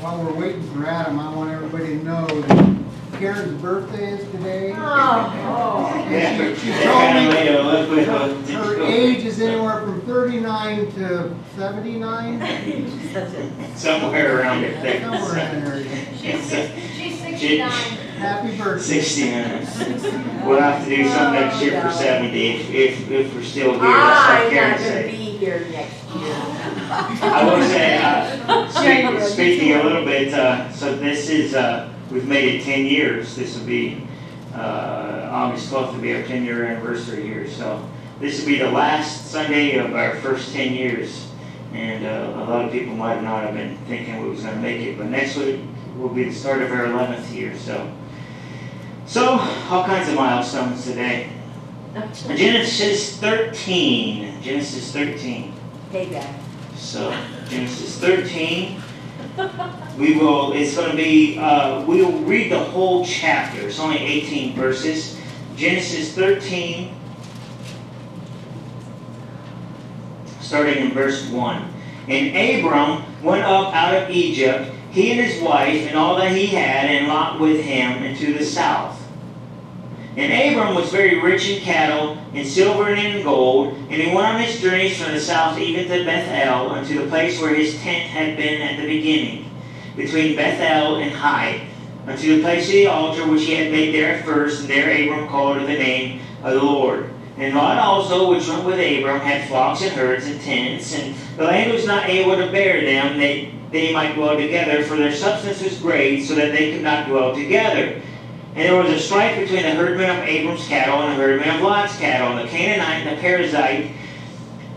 While we're waiting for Adam, I want everybody to know that Karen's birthday is today. And she told me her age is anywhere from 39 to 79. Somewhere around it. Somewhere in there. She's 69. Happy birthday. 69. We'll have to do some next year for 70 if we're still here. That's what I'm Karen not gonna said. be here next year. I will say, speaking a little bit, so this is, we've made it 10 years. This will be, August 12th will be our 10-year anniversary here. So this will be the last Sunday of our first 10 years. And a lot of people might not have been thinking we was going to make it. But next week will be the start of our 11th year. So all kinds of milestones today. Genesis 13. Genesis 13. Payback. So, Genesis 13, it's going to be, we'll read the whole chapter. It's only 18 verses. Genesis 13, starting in verse 1. And Abram went up out of Egypt, he and his wife, and all that he had, and Lot with him, into the south. And Abram was very rich in cattle, in silver and in gold, and he went on his journeys from the south even to Bethel, unto the place where his tent had been at the beginning, between Bethel and Hai, unto the place of the altar which he had made there at first, and there Abram called on the name of the Lord. And Lot also, which went with Abram, had flocks and herds and tents, and the land was not able to bear them, they might dwell together, for their substance was great, so that they could not dwell together. And there was a strife between the herdmen of Abram's cattle and the herdmen of Lot's cattle. And the Canaanite and the Perizzite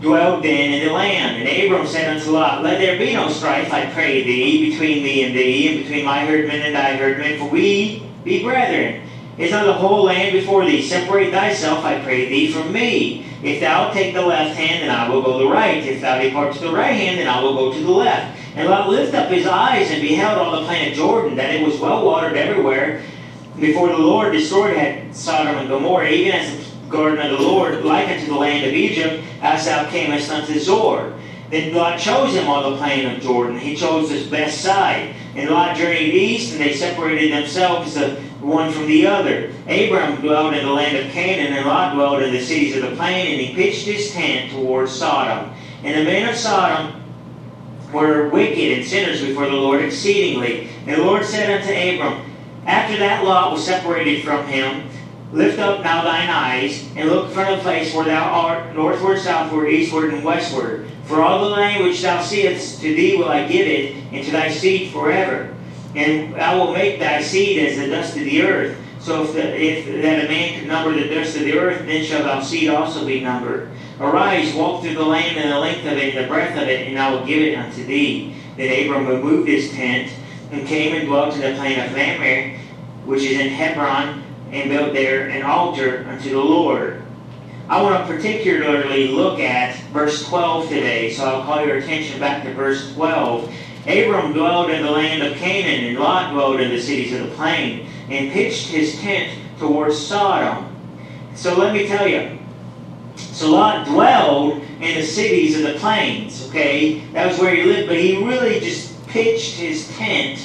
dwelled then in the land. And Abram said unto Lot, Let there be no strife, I pray thee, between me and thee, and between my herdmen and thy herdmen, for we be brethren. Is not the whole land before thee? Separate thyself, I pray thee, from me. If thou take the left hand, then I will go the right. If thou depart to the right hand, then I will go to the left. And Lot lifted up his eyes and beheld all the plain of Jordan, that it was well watered everywhere. Before the Lord destroyed had Sodom and Gomorrah, even as the garden of the Lord, like unto the land of Egypt, as thou camest unto Zor. Then Lot chose him on the plain of Jordan. He chose his best side. And Lot journeyed east, and they separated themselves the one from the other. Abram dwelled in the land of Canaan, and Lot dwelled in the cities of the plain, and he pitched his tent towards Sodom. And the men of Sodom were wicked and sinners before the Lord exceedingly. And the Lord said unto Abram, After that Lot was separated from him, lift up now thine eyes, and look from the place where thou art, northward, southward, eastward, and westward. For all the land which thou seest, to thee will I give it, and to thy seed forever. And I will make thy seed as the dust of the earth. So if that a man could number the dust of the earth, then shall thy seed also be numbered. Arise, walk through the land and the length of it, and the breadth of it, and I will give it unto thee. Then Abram removed his tent, and came and dwelt in the plain of Mamre, which is in Hebron, and built there an altar unto the Lord. I want to particularly look at verse 12 today, so I'll call your attention back to verse 12. Abram dwelled in the land of Canaan, and Lot dwelled in the cities of the plain, and pitched his tent towards Sodom. So let me tell you, so Lot dwelled in the cities of the plains, okay? That was where he lived, but he really just pitched his tent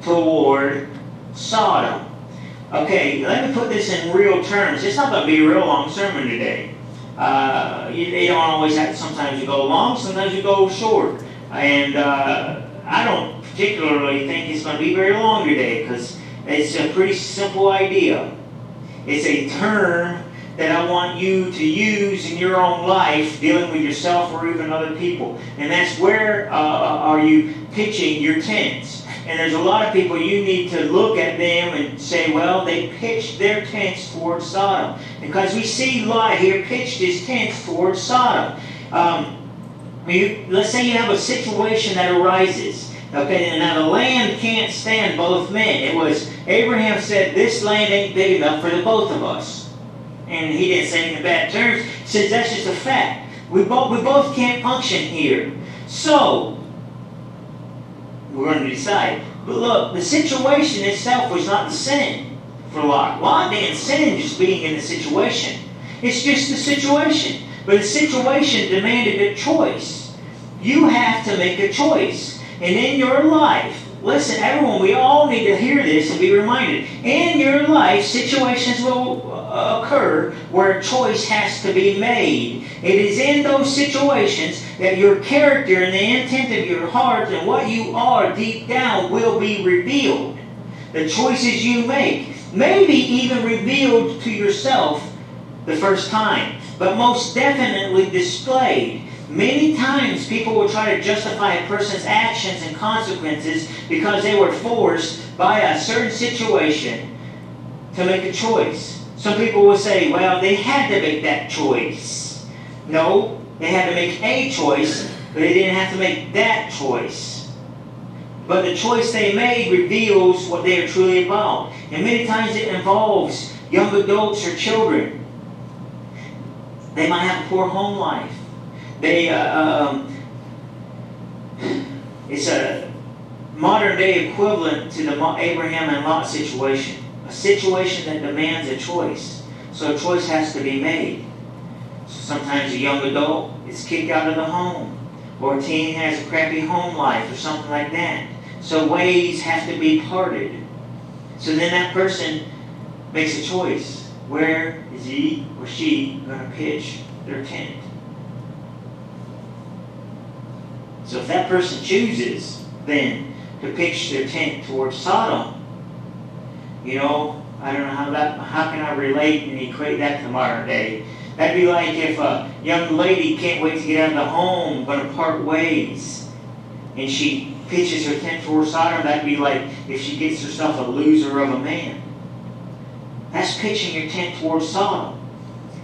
toward Sodom. Okay, let me put this in real terms. It's not going to be a real long sermon today. You don't always have to, sometimes you go long, sometimes you go short. And I don't particularly think it's going to be very long today because it's a pretty simple idea. It's a term that I want you to use in your own life, dealing with yourself or even other people. And that's where are you pitching your tents. And there's a lot of people you need to look at them and say, well, they pitched their tents towards Sodom. Because we see Lot here pitched his tents towards Sodom. Let's say you have a situation that arises. Okay, and now the land can't stand both men. It was, Abraham said, this land ain't big enough for the both of us. And he didn't say it in bad terms. He says that's just a fact. We both can't function here. So, we're going to decide. But look, the situation itself was not the sin for Lot. Lot didn't sin just being in the situation. It's just the situation. But the situation demanded a choice. You have to make a choice. And in your life, listen, everyone, we all need to hear this and be reminded. In your life, situations will occur where a choice has to be made. It is in those situations that your character and the intent of your heart and what you are deep down will be revealed. The choices you make may be even revealed to yourself the first time, but most definitely displayed. Many times people will try to justify a person's actions and consequences because they were forced by a certain situation to make a choice. Some people will say, well, they had to make that choice. No, they had to make a choice, but they didn't have to make that choice. But the choice they made reveals what they are truly about. And many times it involves young adults or children. They might have a poor home life. It's a modern day equivalent to the Abraham and Lot situation. A situation that demands a choice. So a choice has to be made. So sometimes a young adult is kicked out of the home. Or a teen has a crappy home life or something like that. So ways have to be parted. So then that person makes a choice. Where is he or she going to pitch their tent? So if that person chooses then to pitch their tent towards Sodom, I don't know how can I relate and equate that to modern day? That'd be like if a young lady can't wait to get out of the home, going to part ways, and she pitches her tent towards Sodom. That'd be like if she gets herself a loser of a man. That's pitching your tent towards Sodom.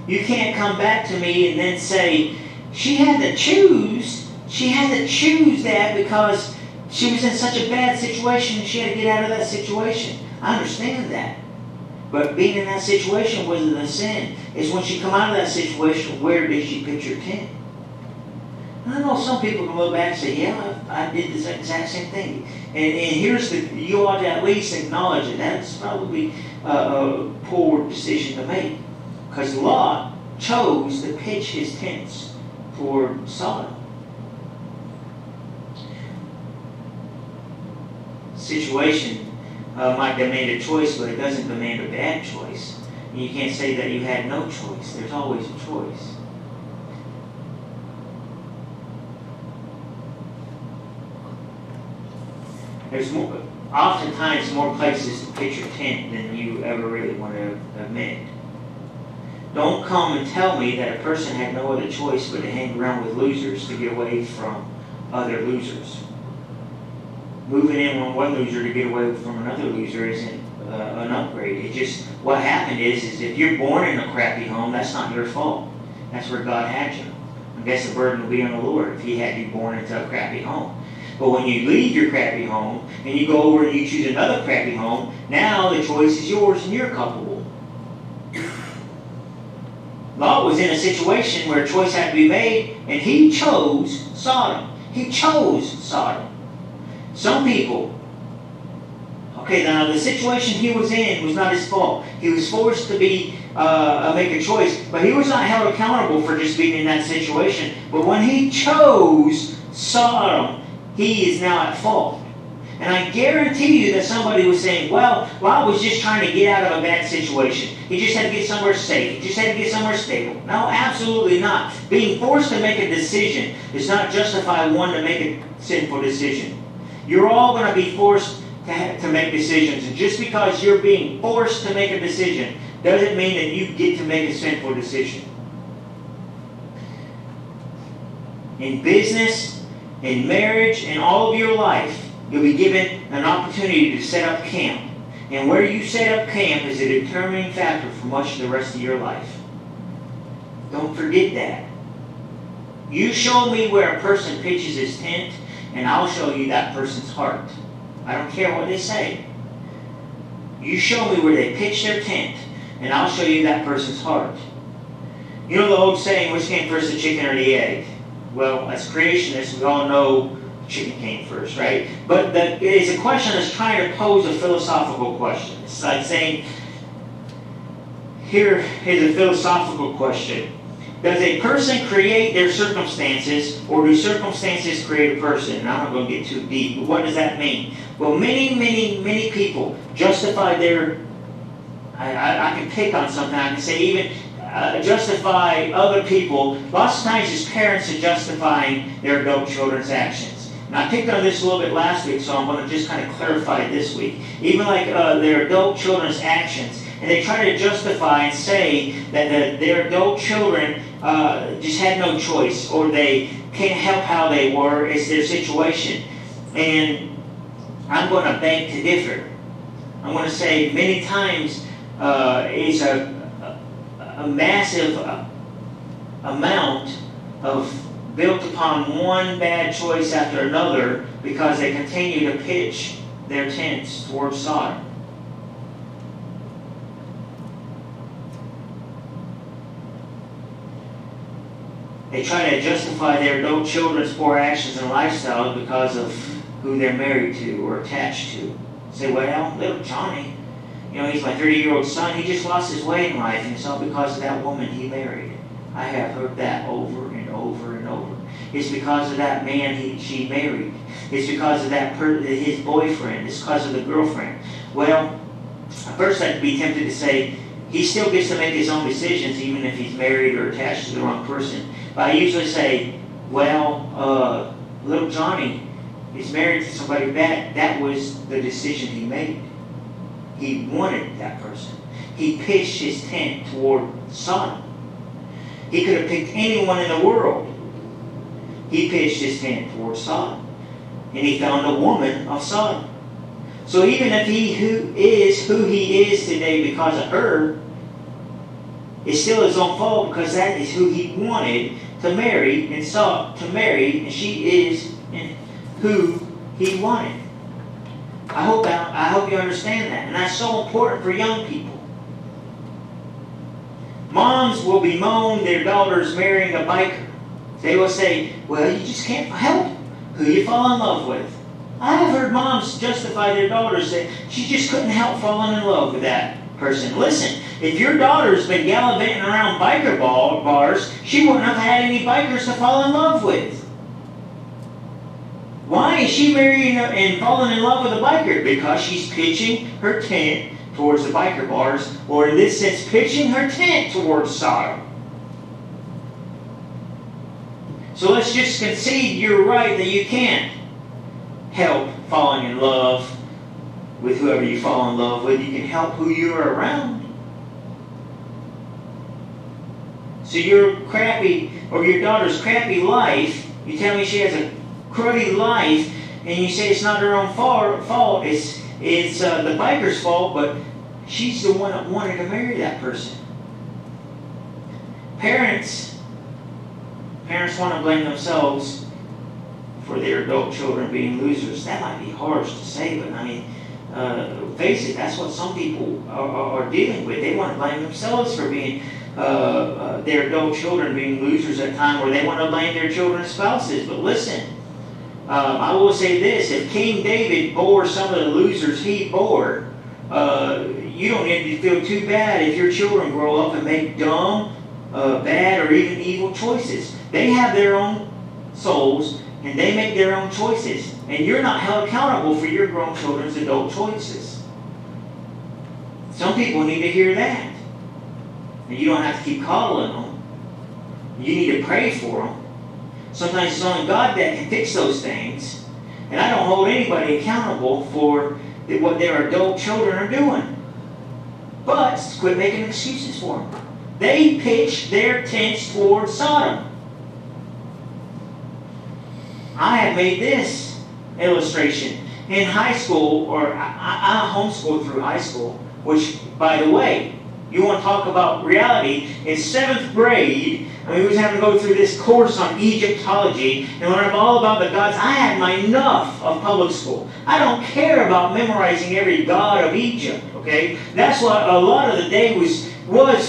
You can't come back to me and then say, she had to choose that because she was in such a bad situation and she had to get out of that situation. I understand that. But being in that situation wasn't a sin. It's when she come out of that situation, where did she pitch her tent? I know some people can look back and say, yeah, I did the exact same thing. And you ought to at least acknowledge it. That's probably a poor decision to make. Because Lot chose to pitch his tents toward Sodom. Situation might demand a choice, but it doesn't demand a bad choice. And you can't say that you had no choice. There's always a choice. There's oftentimes more places to pitch your tent than you ever really want to admit. Don't come and tell me that a person had no other choice but to hang around with losers to get away from other losers. Moving in on one loser to get away from another loser isn't an upgrade. It just, what happened is if you're born in a crappy home, that's not your fault. That's where God had you. I guess the burden will be on the Lord if He had you born into a crappy home. But when you leave your crappy home and you go over and you choose another crappy home, now the choice is yours and you're culpable. Lot was in a situation where a choice had to be made, and he chose Sodom. He chose Sodom. Some people, now the situation he was in was not his fault. He was forced to make a choice, but he was not held accountable for just being in that situation. But when he chose Sodom, he is now at fault. And I guarantee you that somebody was saying, well, Lot was just trying to get out of a bad situation. He just had to get somewhere safe. He just had to get somewhere stable. No, absolutely not. Being forced to make a decision does not justify one to make a sinful decision. You're all going to be forced to make decisions. And just because you're being forced to make a decision doesn't mean that you get to make a sinful decision. In business, in marriage, in all of your life, you'll be given an opportunity to set up camp. And where you set up camp is a determining factor for much of the rest of your life. Don't forget that. You show me where a person pitches his tent, and I'll show you that person's heart. I don't care what they say. You show me where they pitch their tent, and I'll show you that person's heart. You know the old saying, which came first, the chicken or the egg? Well, as creationists, we all know chicken came first, right? But it's a question that's trying to pose a philosophical question. It's like saying, here is a philosophical question. Does a person create their circumstances, or do circumstances create a person? And I'm not going to get too deep, but what does that mean? Well, many people justify their, I can pick on something, I can say even justify other people. Lots of times as parents are justifying their adult children's actions. And I picked on this a little bit last week, so I'm going to just kind of clarify it this week. Even like their adult children's actions. And they try to justify and say that their adult children just had no choice, or they can't help how they were. It's their situation. And I'm going to beg to differ. I'm going to say many times it's a massive amount of built upon one bad choice after another because they continue to pitch their tents towards Sodom. They try to justify their adult children's poor actions and lifestyle because of who they're married to or attached to. Say, well, little Johnny, he's my 30-year-old son. He just lost his way in life, and it's all because of that woman he married. I have heard that over and over and over. It's because of that man she married. It's because of his boyfriend. It's because of the girlfriend. Well, at first I'd be tempted to say he still gets to make his own decisions even if he's married or attached to the wrong person. But I usually say, well, little Johnny is married to somebody that was the decision he made. He wanted that person. He pitched his tent toward Sodom. He could have picked anyone in the world. He pitched his tent toward Sodom. And he found a woman of Sodom. So even if he who he is today because of her, it's still his own fault because that is who he wanted to marry and sought to marry, and she is who he wanted. I hope you understand that. And that's so important for young people. Moms will bemoan their daughters marrying a biker. They will say, well, you just can't help who you fall in love with. I have heard moms justify their daughters that she just couldn't help falling in love with that person. Listen, if your daughter's been gallivanting around biker bars, she wouldn't have had any bikers to fall in love with. Why is she marrying and falling in love with a biker? Because she's pitching her tent towards the biker bars, or in this sense, pitching her tent towards Sodom. So let's just concede you're right that you can't help falling in love with whoever you fall in love with. You can help who you're around. So your crappy, or your daughter's crappy life, you tell me she has a cruddy life, and you say it's not her own fault, it's the biker's fault, but she's the one that wanted to marry that person. Parents want to blame themselves for their adult children being losers. That might be harsh to say, but I mean, face it, that's what some people are dealing with. They want to blame themselves for being their adult children being losers at a time where they want to blame their children's spouses. But listen, I will say this: if King David bore some of the losers he bore, you don't need to feel too bad if your children grow up and make dumb, bad, or even evil choices. They have their own souls, and they make their own choices. And you're not held accountable for your grown children's adult choices. Some people need to hear that. And you don't have to keep coddling them. You need to pray for them. Sometimes it's only God that can fix those things. And I don't hold anybody accountable for what their adult children are doing. But quit making excuses for them. They pitched their tents toward Sodom. I have made this illustration. In high school, or I homeschooled through high school, which, by the way, you want to talk about reality, in 7th grade, we was having to go through this course on Egyptology and learn all about the gods. I had my enough of public school. I don't care about memorizing every god of Egypt, okay? That's what a lot of the day was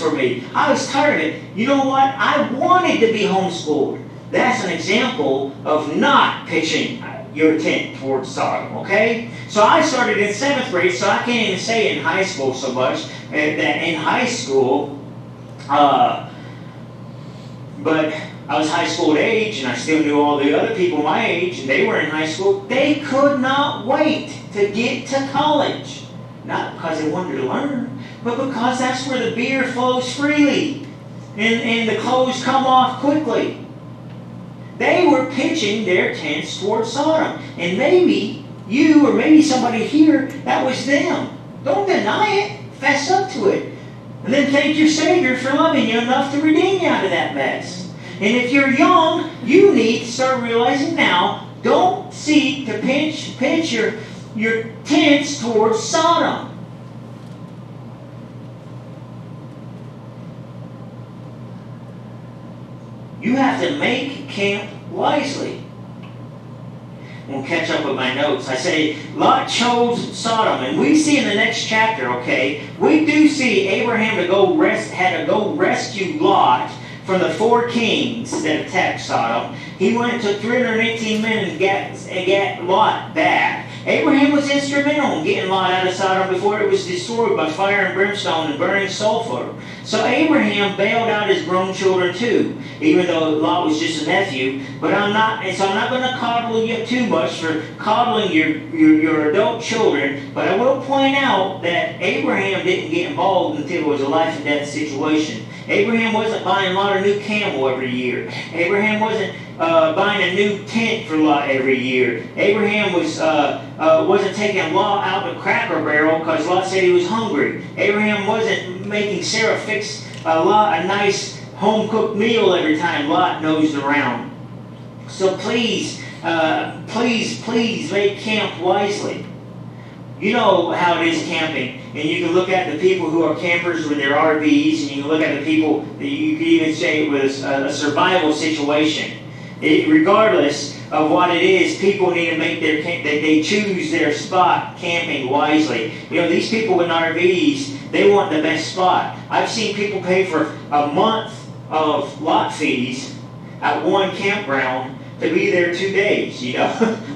for me. I was tired of it. You know what? I wanted to be homeschooled. That's an example of not pitching your tent towards Sodom, okay? So I started in 7th grade, so I can't even say in high school so much, that in high school, But I was high school age, and I still knew all the other people my age, and they were in high school. They could not wait to get to college. Not because they wanted to learn, but because that's where the beer flows freely. And the clothes come off quickly. They were pitching their tents towards Sodom. And maybe you or maybe somebody here, that was them. Don't deny it. Fess up to it. And then thank your Savior for loving you enough to redeem you out of that mess. And if you're young, you need to start realizing now, don't seek to pitch your tents towards Sodom. You have to make camp wisely. We'll catch up with my notes. I say, Lot chose Sodom. And we see in the next chapter, okay, we do see Abraham had to go rescue Lot from the 4 kings that attacked Sodom. He went and took 318 men and got Lot back. Abraham was instrumental in getting Lot out of Sodom before it was destroyed by fire and brimstone and burning sulfur. So Abraham bailed out his grown children too, even though Lot was just a nephew. But I'm not going to coddle you too much for coddling your adult children. But I will point out that Abraham didn't get involved until it was a life and death situation. Abraham wasn't buying Lot a new camel every year. Abraham wasn't buying a new tent for Lot every year. Abraham wasn't taking Lot out the Cracker Barrel because Lot said he was hungry. Abraham wasn't making Sarah fix Lot a nice home-cooked meal every time Lot nosed around. So please make camp wisely. You know how it is camping. And you can look at the people who are campers with their RVs, and you can look at the people that you could even say it was a survival situation. Regardless of what it is, people need to make they choose their spot camping wisely. You know, these people with RVs, they want the best spot. I've seen people pay for a month of lot fees at one campground to be there 2 days,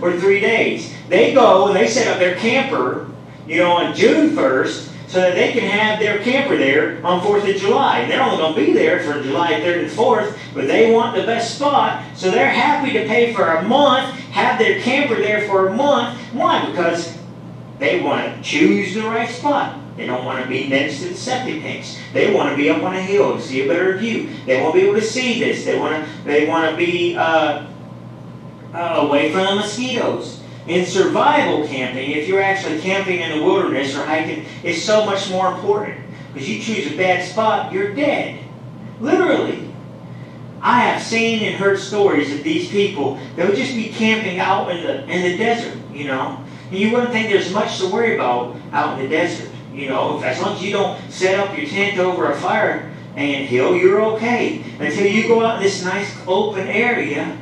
or 3 days. They go and they set up their camper, on June 1st, so that they can have their camper there on 4th of July. And they're only going to be there for July 3rd and 4th, but they want the best spot, so they're happy to pay for a month, have their camper there for a month. Why? Because they want to choose the right spot. They don't want to be next to the septic tanks. They want to be up on a hill to see a better view. They want to be able to see this. They want to be away from the mosquitoes. In survival camping, if you're actually camping in the wilderness or hiking, it's so much more important. Because you choose a bad spot, you're dead. Literally. I have seen and heard stories of these people that would just be camping out in the desert, And you wouldn't think there's much to worry about out in the desert. As long as you don't set up your tent over a fire ant hill, you're okay. Until you go out in this nice open area,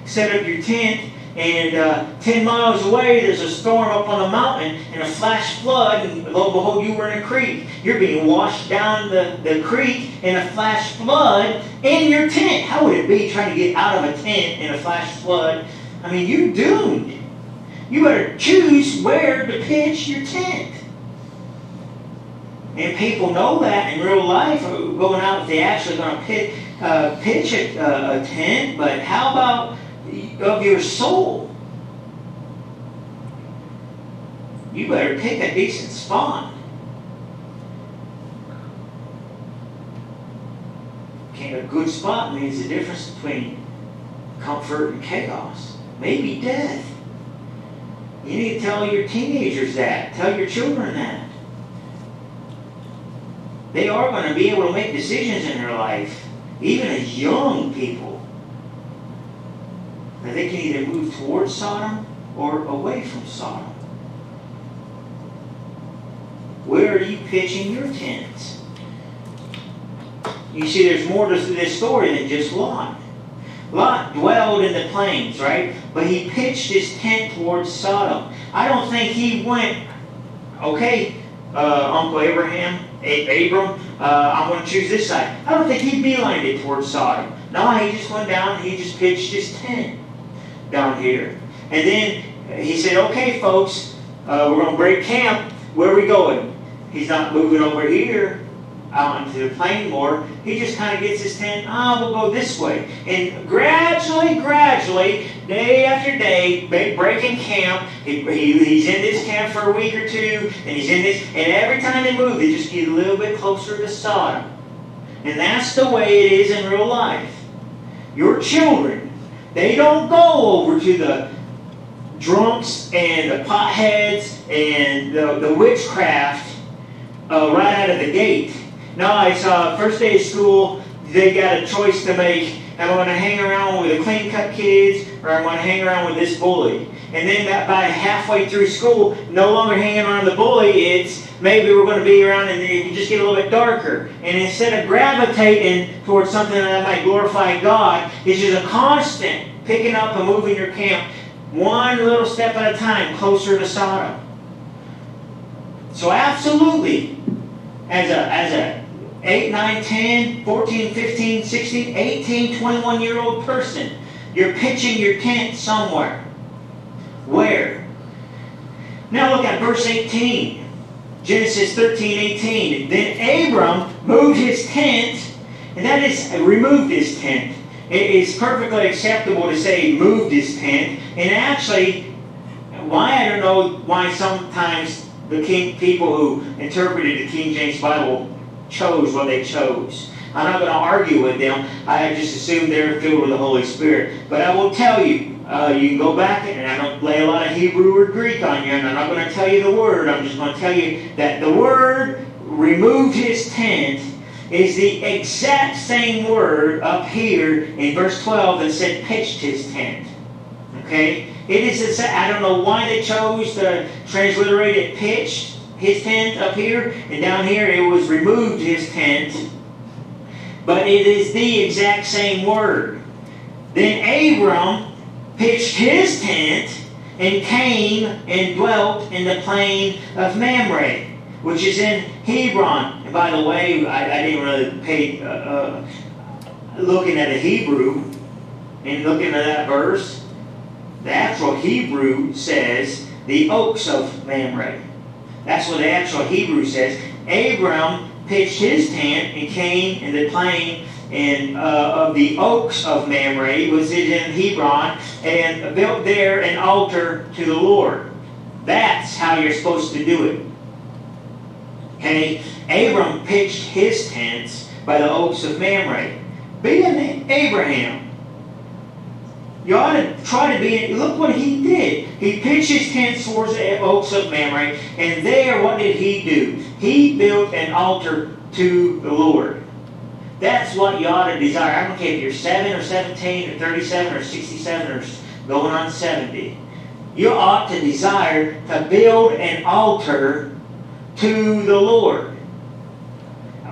set up your tent, and 10 miles away, there's a storm up on the mountain and a flash flood, and lo and behold, you were in a creek. You're being washed down the creek in a flash flood in your tent. How would it be trying to get out of a tent in a flash flood? I mean, you're doomed. You better choose where to pitch your tent. And people know that in real life, going out, they're actually going to pitch a tent, but how about of your soul? You better pick a decent spot. A good spot means the difference between comfort and chaos. Maybe death. You need to tell your teenagers that. Tell your children that. They are going to be able to make decisions in their life, even as young people. That they can either move towards Sodom or away from Sodom. Where are you pitching your tents? You see, there's more to this story than just Lot. Lot dwelled in the plains, right? But he pitched his tent towards Sodom. I don't think he went, okay, Uncle Abram, I'm going to choose this side. I don't think he beelined it towards Sodom. No, he just went down and he just pitched his tent down here. And then he said, okay, folks, we're going to break camp. Where are we going? He's not moving over here. out into the plain more, he just kind of gets his tent, we'll go this way. And gradually, day after day, breaking camp, he's in this camp for a week or two, and he's in this, and every time they move, they just get a little bit closer to Sodom. And that's the way it is in real life. Your children, they don't go over to the drunks and the potheads and the witchcraft right out of the gate. No, it's first day of school, they got a choice to make. Am I going to hang around with the clean-cut kids, or am I going to hang around with this bully? And then by halfway through school, no longer hanging around the bully, it's maybe we're going to be around and you just get a little bit darker. And instead of gravitating towards something that might glorify God, it's just a constant picking up and moving your camp one little step at a time closer to Sodom. So absolutely, as a 8, 9, 10, 14, 15, 16, 18, 21-year-old person, you're pitching your tent somewhere. Where? Now look at verse 18. Genesis 13:18. Then Abram moved his tent, and that is removed his tent. It is perfectly acceptable to say moved his tent. And actually, I don't know why sometimes the people who interpreted the King James Bible chose what they chose. I'm not going to argue with them. I just assume they're filled with the Holy Spirit. But I will tell you, you can go back, and I don't lay a lot of Hebrew or Greek on you, and I'm not going to tell you the word. I'm just going to tell you that the word removed his tent is the exact same word up here in verse 12 that said pitched his tent. Okay? It is, I don't know why they chose to transliterate it pitched his tent up here, and down here it was removed his tent. But it is the exact same word. Then Abram pitched his tent and came and dwelt in the plain of Mamre, which is in Hebron. And by the way, I didn't really pay looking at the Hebrew and looking at that verse. The actual Hebrew says the oaks of Mamre. That's what the actual Hebrew says. Abram pitched his tent and came in the plain of the oaks of Mamre, which is in Hebron, and built there an altar to the Lord. That's how you're supposed to do it. Okay? Abram pitched his tents by the oaks of Mamre. Being Abraham, you ought to try to be, look what he did. He pitched his tents towards the oaks of Mamre, and there, what did he do? He built an altar to the Lord. That's what you ought to desire. I don't care if you're 7 or 17 or 37 or 67 or going on 70. You ought to desire to build an altar to the Lord.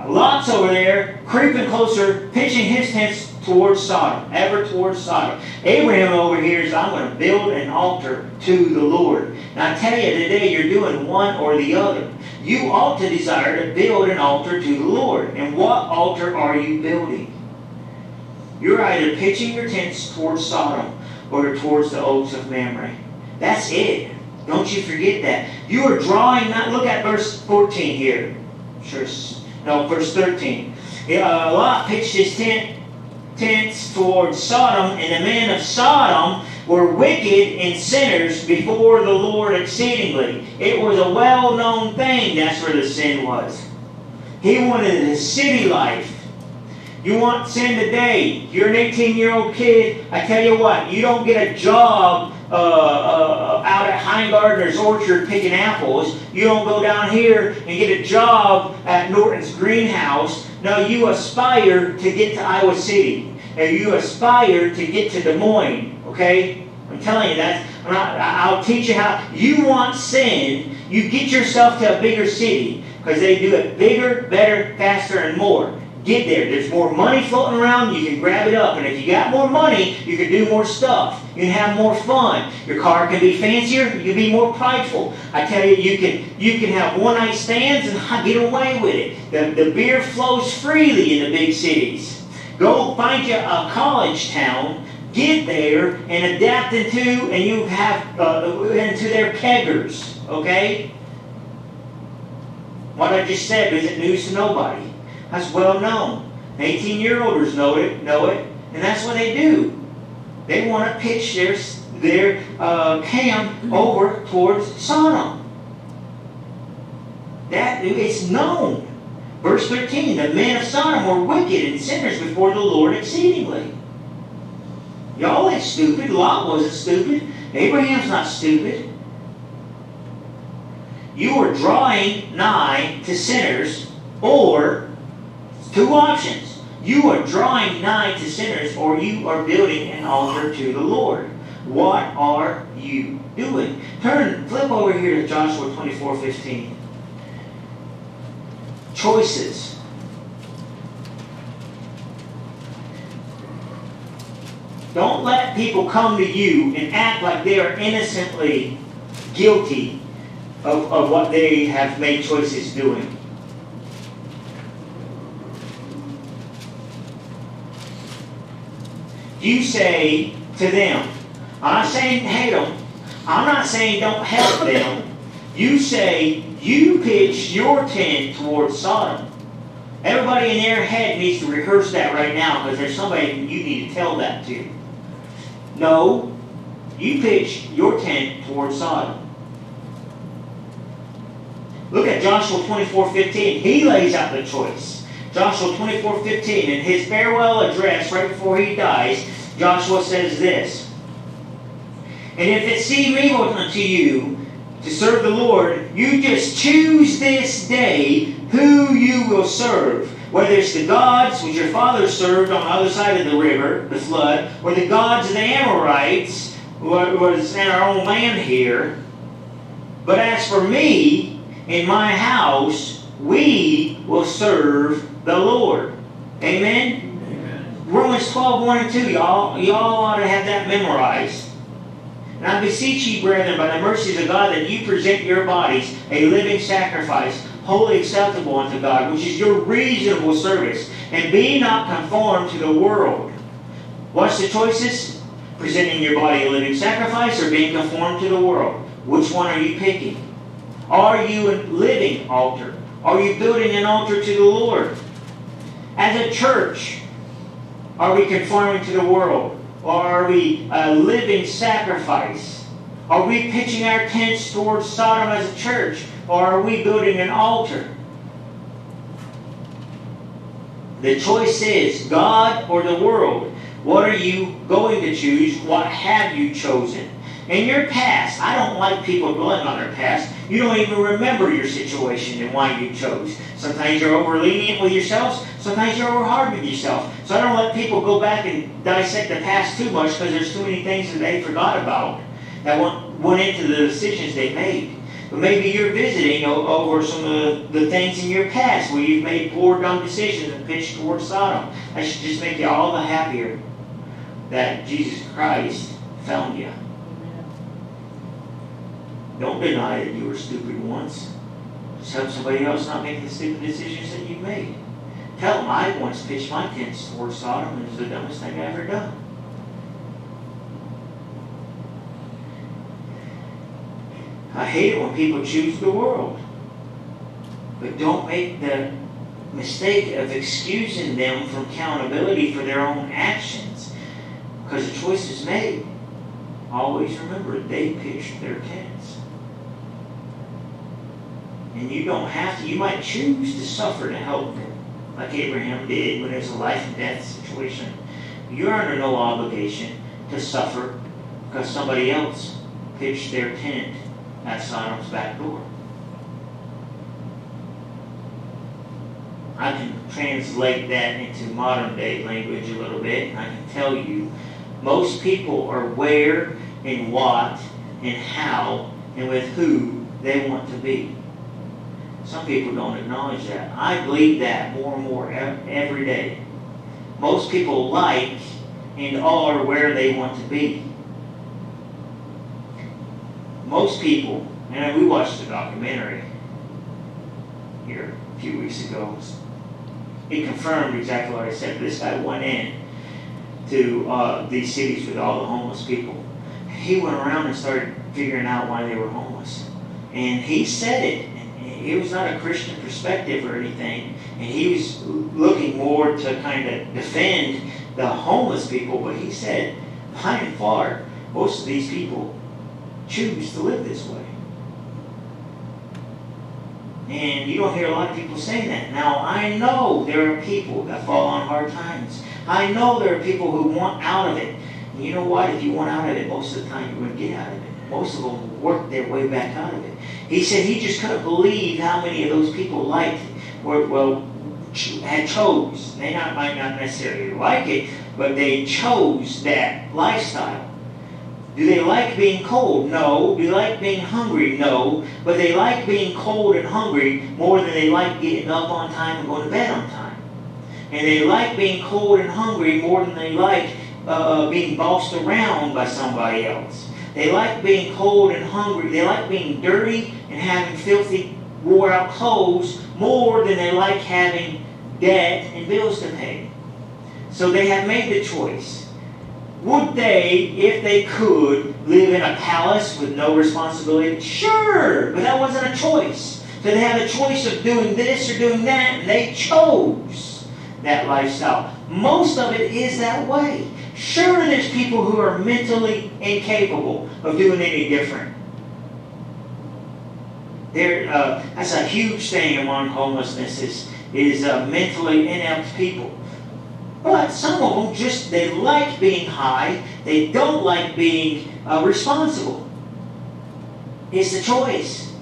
Lot's over there, creeping closer, pitching his tents towards Sodom, ever towards Sodom. Abraham over here is, I'm going to build an altar to the Lord. Now I tell you, today you're doing one or the other. You ought to desire to build an altar to the Lord. And what altar are you building? You're either pitching your tents towards Sodom or towards the oaks of Mamre. That's it. Don't you forget that. You are drawing, look at verse 14 here. Verse 13. Lot pitched his tents towards Sodom, and the men of Sodom were wicked and sinners before the Lord exceedingly. It was a well-known thing. That's where the sin was. He wanted the city life. You want sin today. You're an 18-year-old kid. I tell you what, you don't get a job out at Heingartner's Orchard picking apples. You don't go down here and get a job at Norton's Greenhouse. No, you aspire to get to Iowa City. And you aspire to get to Des Moines. Okay? I'm telling you that. I'll teach you how. You want sin, you get yourself to a bigger city. Because they do it bigger, better, faster, and more. Get there. There's more money floating around. You can grab it up. And if you got more money, you can do more stuff. You can have more fun. Your car can be fancier. You can be more prideful. I tell you, you can have one-night stands and get away with it. The beer flows freely in the big cities. Go find you a college town. Get there and adapt into, and you have into their keggers. Okay? What I just said isn't news to nobody. That's well known. 18-year-olders know it, and that's what they do. They want to pitch their camp over towards Sodom. That it's known. Verse 13, the men of Sodom were wicked and sinners before the Lord exceedingly. Y'all ain't stupid. Lot wasn't stupid. Abraham's not stupid. You are drawing nigh to sinners, or two options. You are drawing nigh to sinners, or you are building an altar to the Lord. What are you doing? Flip over here to Joshua 24:15. Choices. Don't let people come to you and act like they are innocently guilty of what they have made choices doing. You say to them, I'm not saying hate them. I'm not saying don't help them. You say, you pitch your tent towards Sodom. Everybody in their head needs to rehearse that right now, because there's somebody you need to tell that to. No, you pitch your tent towards Sodom. Look at Joshua 24:15. He lays out the choice. Joshua 24:15, in his farewell address right before he dies, Joshua says this: And if it seem evil unto you to serve the Lord, you just choose this day who you will serve. Whether it's the gods which your fathers served on the other side of the river, the flood, or the gods of the Amorites, what was in our own land here. But as for me, in my house, we will serve the Lord. Amen? Amen. Romans 12:1 and 2. Y'all ought to have that memorized. And I beseech ye, brethren, by the mercies of God, that you present your bodies a living sacrifice, wholly acceptable unto God, which is your reasonable service. And be not conformed to the world. What's the choices? Presenting your body a living sacrifice, or being conformed to the world? Which one are you picking? Are you a living altar? Are you building an altar to the Lord? As a church, are we conforming to the world? Or are we a living sacrifice? Are we pitching our tents towards Sodom as a church? Or are we building an altar? The choice is God or the world. What are you going to choose? What have you chosen? In your past, I don't like people dwelling on their past. You don't even remember your situation and why you chose. Sometimes you're over lenient with yourselves. Sometimes you're over hard with yourself. So I don't let people go back and dissect the past too much, because there's too many things that they forgot about that went into the decisions they made. But maybe you're visiting over some of the things in your past where you've made poor, dumb decisions and pitched towards Sodom. That should just make you all the happier that Jesus Christ found you. Don't deny that you were stupid once. Just help somebody else not make the stupid decisions that you made. Tell them, I once pitched my tents towards Sodom, and it was the dumbest thing I ever done. I hate it when people choose the world. But don't make the mistake of excusing them from accountability for their own actions, because the choice is made. Always remember, they pitched their tents. And you don't have to. You might choose to suffer to help them, like Abraham did when it was a life and death situation. You're under no obligation to suffer because somebody else pitched their tent at Sodom's back door. I can translate that into modern day language a little bit, and I can tell you, most people are where and what and how and with who they want to be. Some people don't acknowledge that. I believe that more and more every day. Most people like and are where they want to be. Most people, and we watched a documentary here a few weeks ago. It confirmed exactly what I said. This guy went in to these cities with all the homeless people. He went around and started figuring out why they were homeless. And he said it. It was not a Christian perspective or anything, and he was looking more to kind of defend the homeless people, but he said, by and far, most of these people choose to live this way. And you don't hear a lot of people saying that. Now, I know there are people that fall on hard times. I know there are people who want out of it. And you know what? If you want out of it, most of the time you're going to get out of it. Most of them will work their way back out of it. He said he just couldn't believe how many of those people liked, had chose. They might not necessarily like it, but they chose that lifestyle. Do they like being cold? No. Do they like being hungry? No. But they like being cold and hungry more than they like getting up on time and going to bed on time. And they like being cold and hungry more than they like being bossed around by somebody else. They like being cold and hungry. They like being dirty and having filthy, wore-out clothes more than they like having debt and bills to pay. So they have made the choice. Would they, if they could, live in a palace with no responsibility? Sure, but that wasn't a choice. So they have a choice of doing this or doing that, and they chose that lifestyle. Most of it is that way. Sure, there's people who are mentally incapable of doing any different. That's a huge thing among homelessness is mentally inept people. But some of them they like being high. They don't like being responsible. It's a choice.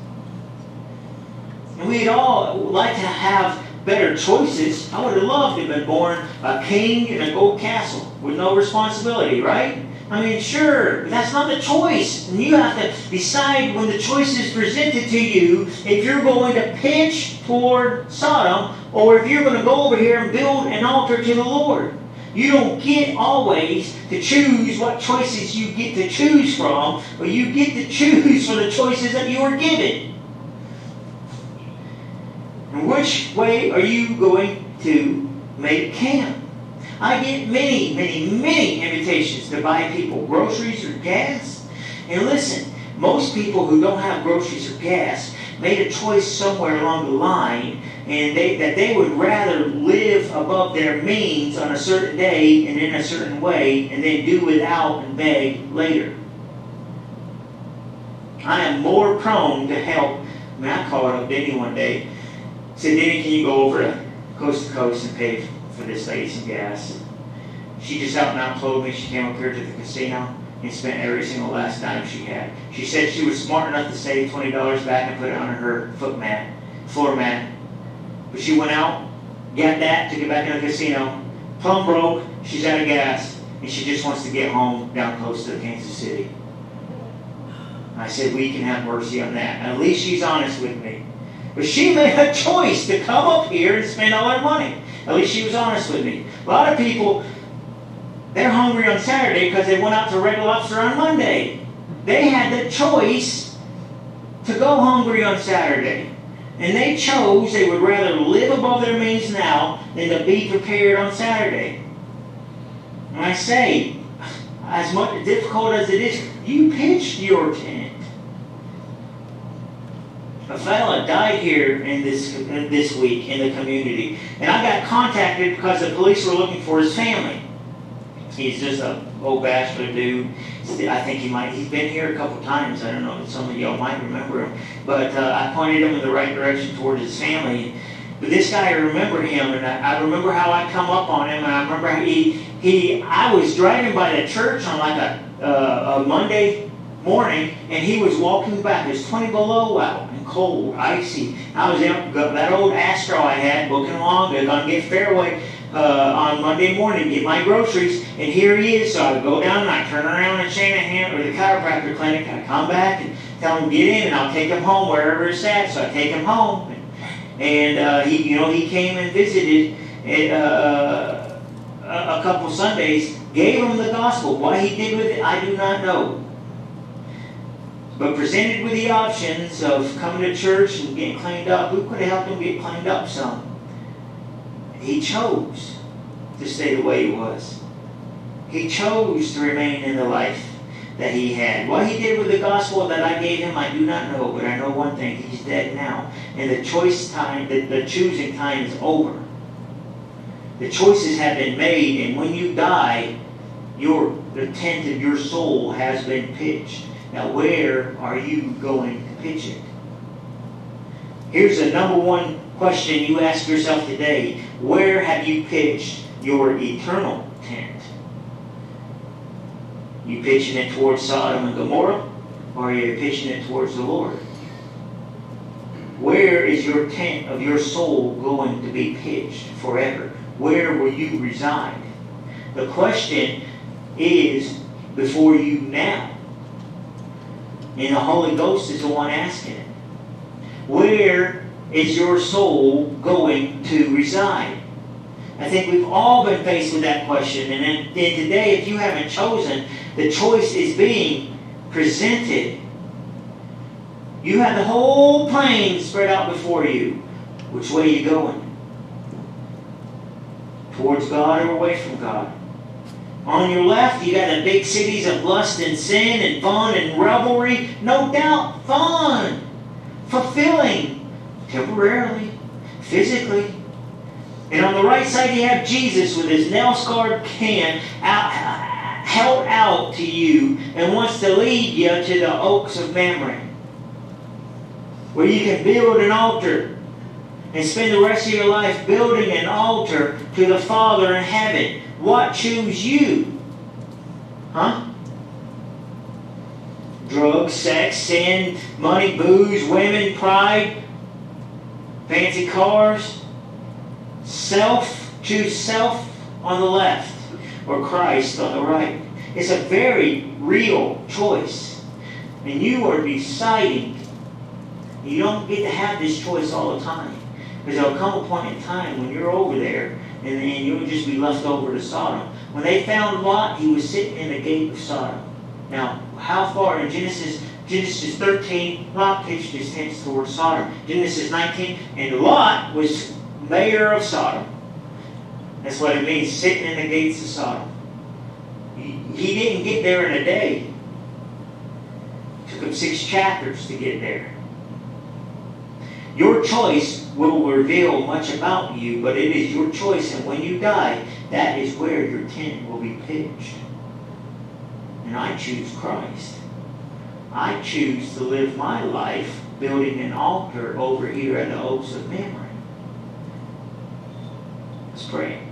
And we'd all like to have better choices. I would have loved to have been born a king in a gold castle with no responsibility, right? I mean, sure, but that's not the choice. And you have to decide when the choice is presented to you if you're going to pitch toward Sodom or if you're going to go over here and build an altar to the Lord. You don't get always to choose what choices you get to choose from, but you get to choose from the choices that you are given. And which way are you going to make camp? I get many, many, many invitations to buy people groceries or gas. And listen, most people who don't have groceries or gas made a choice somewhere along the line and that they would rather live above their means on a certain day and in a certain way and then do without and beg later. I am more prone to help. I mean, I called up Denny one day. Said, Denny, can you go over to coast and pay for this lady some gas? She just out and out told me she came up here to the casino and spent every single last dime she had. She said she was smart enough to save $20 back and put it on her floor mat. But she went out, got that to get back in the casino, plumb broke, she's out of gas, and she just wants to get home down close to Kansas City. I said, we can have mercy on that. At least she's honest with me. But she made a choice to come up here and spend all her money. At least she was honest with me. A lot of people, they're hungry on Saturday because they went out to Red Lobster on Monday. They had the choice to go hungry on Saturday. And they chose they would rather live above their means now than to be prepared on Saturday. And I say, as much difficult as it is, you pitched your tent. A fella died here in this week in the community. And I got contacted because the police were looking for his family. He's just an old bachelor dude. I think he's been here a couple times. I don't know if some of y'all might remember him. But I pointed him in the right direction toward his family. But this guy, I remember him, and I remember how I come up on him, and I remember how I was driving by the church on like a Monday morning, and he was walking back. It was 20 below out and cold, icy. I was in that old Astro I had, booking along, going to get Fairway on Monday morning, get my groceries, and here he is. So I go down and I turn around at Shanahan or the chiropractor clinic, and I come back and tell him get in, and I'll take him home wherever it's at. So I take him home, and he came and visited a couple Sundays, gave him the gospel. What he did with it, I do not know. But presented with the options of coming to church and getting cleaned up, we could have helped him get cleaned up some. He chose to stay the way he was. He chose to remain in the life that he had. What he did with the gospel that I gave him, I do not know, but I know one thing: he's dead now. And the choice time, the choosing time is over. The choices have been made, and when you die, the tent of your soul has been pitched. Now, where are you going to pitch it? Here's the number one question you ask yourself today: where have you pitched your eternal tent? You pitching it towards Sodom and Gomorrah, or are you pitching it towards the Lord? Where is your tent of your soul going to be pitched forever? Where will you reside? The question is before you now. And the Holy Ghost is the one asking it. Where is your soul going to reside? I think we've all been faced with that question. And today, if you haven't chosen, the choice is being presented. You have the whole plain spread out before you. Which way are you going? Towards God or away from God? On your left, you got the big cities of lust and sin and fun and revelry. No doubt, fun. Fulfilling. Temporarily. Physically. And on the right side, you have Jesus with his nail-scarred hand held out to you and wants to lead you to the oaks of Mamre, where you can build an altar and spend the rest of your life building an altar to the Father in heaven. What choose you? Huh? Drugs, sex, sin, money, booze, women, pride, fancy cars. Self, choose self on the left or Christ on the right. It's a very real choice. And you are deciding. You don't get to have this choice all the time. Because there'll come a point in time when you're over there and you'll just be left over to Sodom. When they found Lot, he was sitting in the gate of Sodom. Now, how far in Genesis 13, Lot pitched his tents towards Sodom. Genesis 19, and Lot was mayor of Sodom. That's what it means, sitting in the gates of Sodom. He didn't get there in a day. It took him 6 chapters to get there. Your choice will reveal much about you, but it is your choice, and when you die, that is where your tent will be pitched. And I choose Christ. I choose to live my life building an altar over here at the Oaks of Mamre. Let's pray.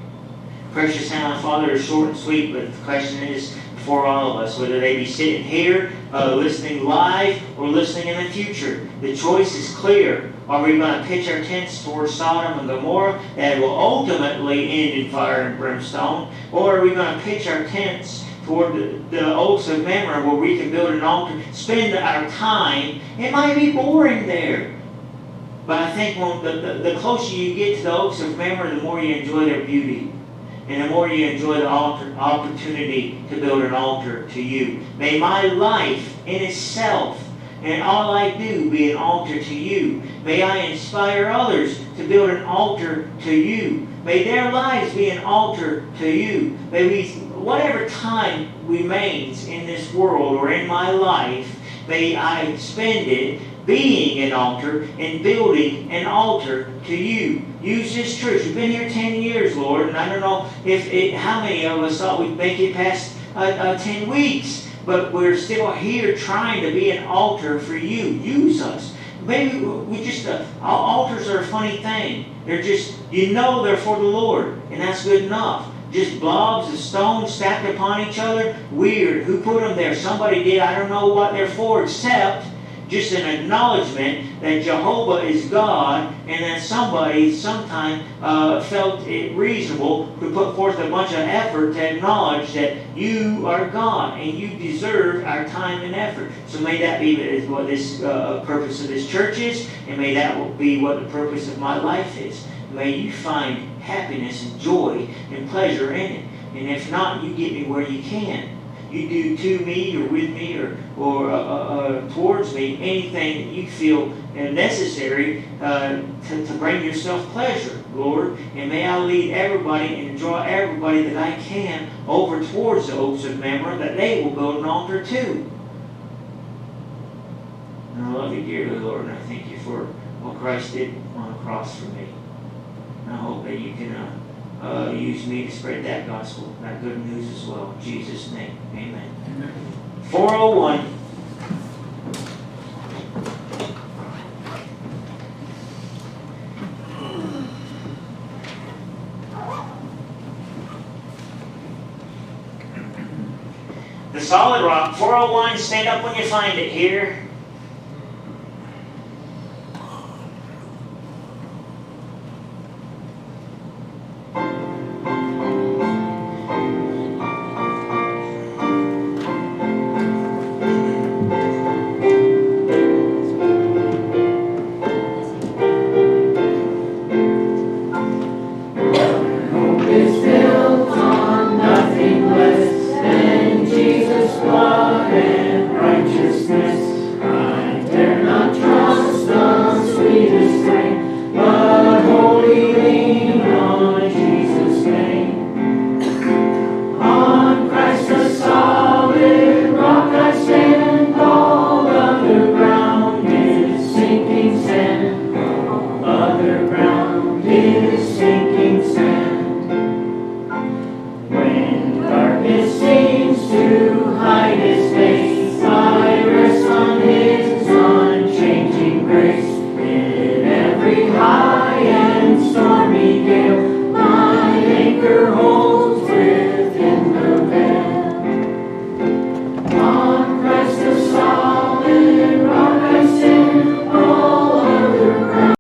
Precious Heavenly Father, is short and sweet, but the question is for all of us, whether they be sitting here, listening live, or listening in the future. The choice is clear. Are we going to pitch our tents towards Sodom and Gomorrah that will ultimately end in fire and brimstone? Or are we going to pitch our tents toward the Oaks of Mamre where we can build an altar, spend our time? It might be boring there. But I think when the closer you get to the Oaks of Mamre, the more you enjoy their beauty. And the more you enjoy the opportunity to build an altar to you. May my life in itself and all I do be an altar to you. May I inspire others to build an altar to you. May their lives be an altar to you. May we, whatever time remains in this world or in my life, may I spend it being an altar and building an altar to you. Use this church. We've been here 10 years, Lord, and I don't know how many of us thought we'd make it past 10 weeks, but we're still here trying to be an altar for you. Use us. Maybe we just, altars are a funny thing. They're just, they're for the Lord, and that's good enough. Just blobs of stone stacked upon each other. Weird. Who put them there? Somebody did. I don't know what they're for, except just an acknowledgement that Jehovah is God, and that somebody sometime felt it reasonable to put forth a bunch of effort to acknowledge that you are God and you deserve our time and effort. So may that be what this purpose of this church is, and may that be what the purpose of my life is. May you find happiness and joy and pleasure in it. And if not, you get me where you can. you do to me or with me or towards me, anything that you feel necessary to bring yourself pleasure, Lord. And may I lead everybody and draw everybody that I can over towards the Oaks of Mamre, that they will build an altar too. And I love you dearly, Lord, and I thank you for what Christ did on the cross for me. And I hope that you can use me to spread that gospel, that good news as well. In Jesus' name, amen. Amen. 401. The solid rock, 401, stand up when you find it here. High and stormy gale, my anchor holds.